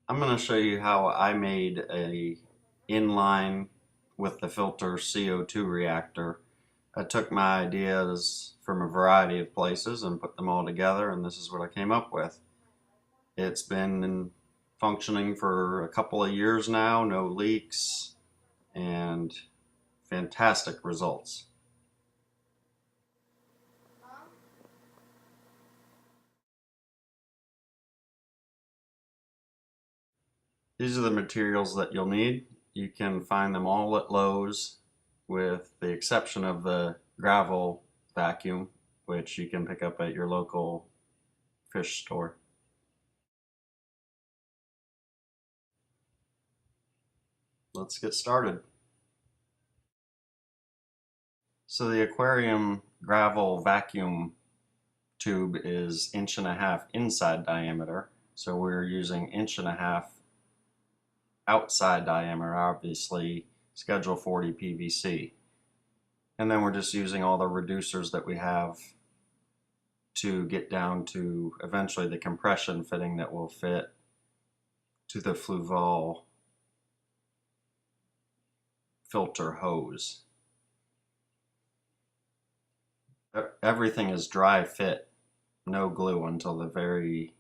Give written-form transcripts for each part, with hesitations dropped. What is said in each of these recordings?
I'm going to show you how I made a inline with the filter CO2 reactor. I took my ideas from a variety of places and put them all together, and this is what I came up with. It's been functioning for a couple of years now, no leaks, and fantastic results. These are the materials that you'll need. You can find them all at Lowe's, with the exception of the gravel vacuum, which you can pick up at your local fish store. Let's get started. So the Aquarium gravel vacuum tube is 1.5 inch inside diameter. So we're using 1.5 inch outside diameter, obviously schedule 40 PVC. And then we're just using all the reducers that we have to get down to eventually the compression fitting that will fit to the Fluval filter hose. Everything is dry fit, no glue until the very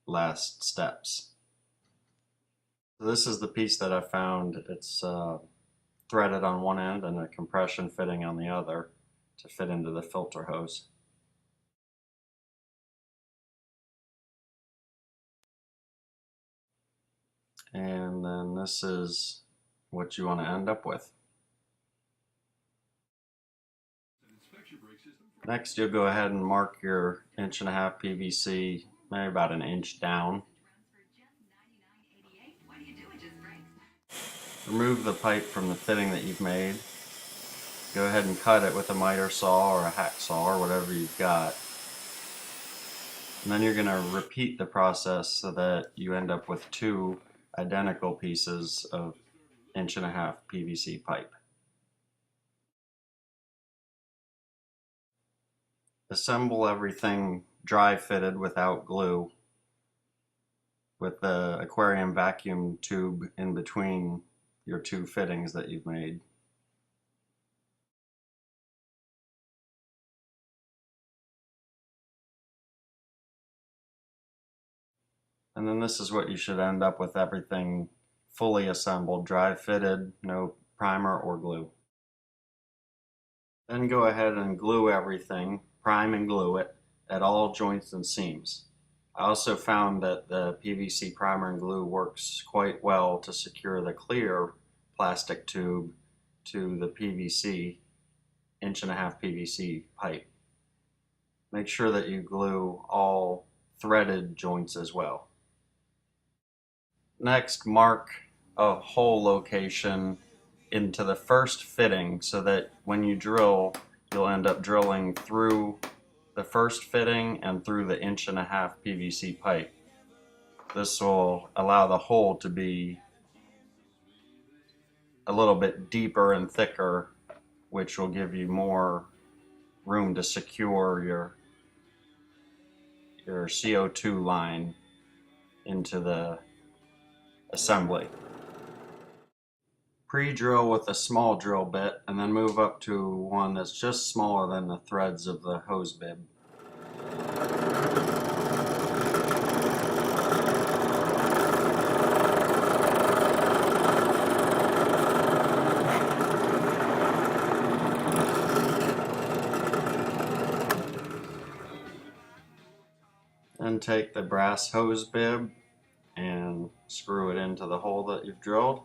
last steps. So this is the piece that I found. It's threaded on one end and a compression fitting on the other to fit into the filter hose. And then this is what you want to end up with. Next, you'll go ahead and mark your 1.5 inch PVC, maybe about an inch down. Remove the pipe from the fitting that you've made. Go ahead and cut it with a miter saw or a hacksaw or whatever you've got. And then you're going to repeat the process so that you end up with 2 identical pieces of 1.5 inch PVC pipe. Assemble everything dry fitted without glue, with the Aquarium vacuum tube in between your 2 fittings that you've made. And then this is what you should end up with: everything fully assembled, dry fitted, no primer or glue. Then go ahead and glue everything, prime and glue it at all joints and seams. I also found that the PVC primer and glue works quite well to secure the clear plastic tube to the PVC, 1.5 inch PVC pipe. Make sure that you glue all threaded joints as well. Next, mark a hole location into the first fitting so that when you drill, you'll end up drilling through the first fitting and through the 1.5 inch PVC pipe. This will allow the hole to be a little bit deeper and thicker, which will give you more room to secure your CO2 line into the assembly. Pre-drill with a small drill bit and then move up to one that's just smaller than the threads of the hose bib. Then take the brass hose bib and screw it into the hole that you've drilled.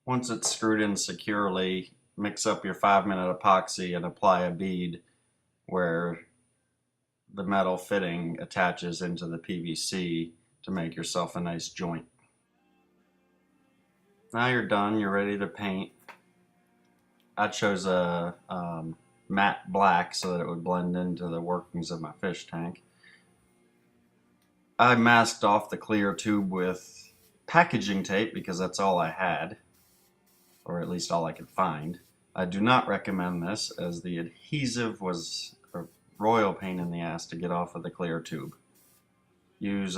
Once it's screwed in securely, mix up your 5-minute epoxy and apply a bead where the metal fitting attaches into the PVC to make yourself a nice joint. Now you're done, you're ready to paint. I chose a matte black so that it would blend into the workings of my fish tank. I masked off the clear tube with packaging tape because that's all I had, or at least all I could find. I do not recommend this, as the adhesive was a royal pain in the ass to get off of the clear tube. use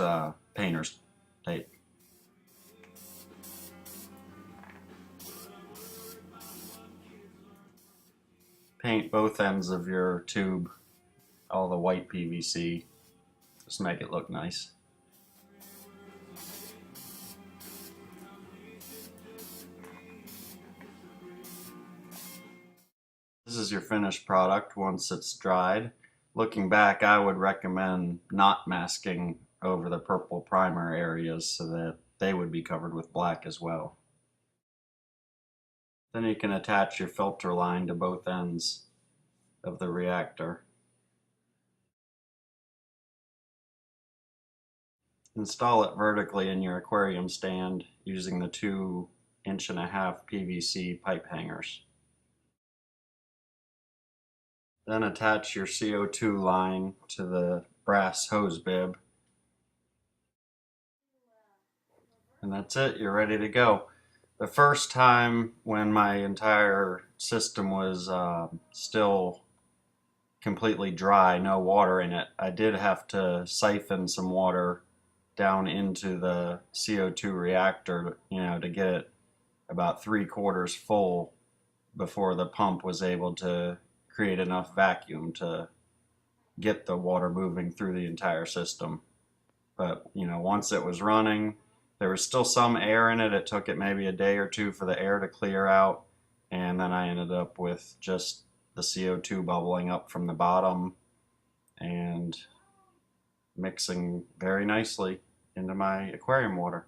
painter's tape. Paint both ends of your tube, all the white PVC, just make it look nice. This is your finished product once it's dried. Looking back, I would recommend not masking over the purple primer areas so that they would be covered with black as well. Then you can attach your filter line to both ends of the reactor. Install it vertically in your aquarium stand using the 2.5-inch PVC pipe hangers. Then attach your CO2 line to the brass hose bib. And that's it, you're ready to go. The first time when my entire system was still completely dry, no water in it, I did have to siphon some water down into the CO2 reactor, to get it about 3/4 full before the pump was able to create enough vacuum to get the water moving through the entire system. But once it was running, there was still some air in it. It took it maybe a day or two for the air to clear out, and then I ended up with just the CO2 bubbling up from the bottom and mixing very nicely into my aquarium water.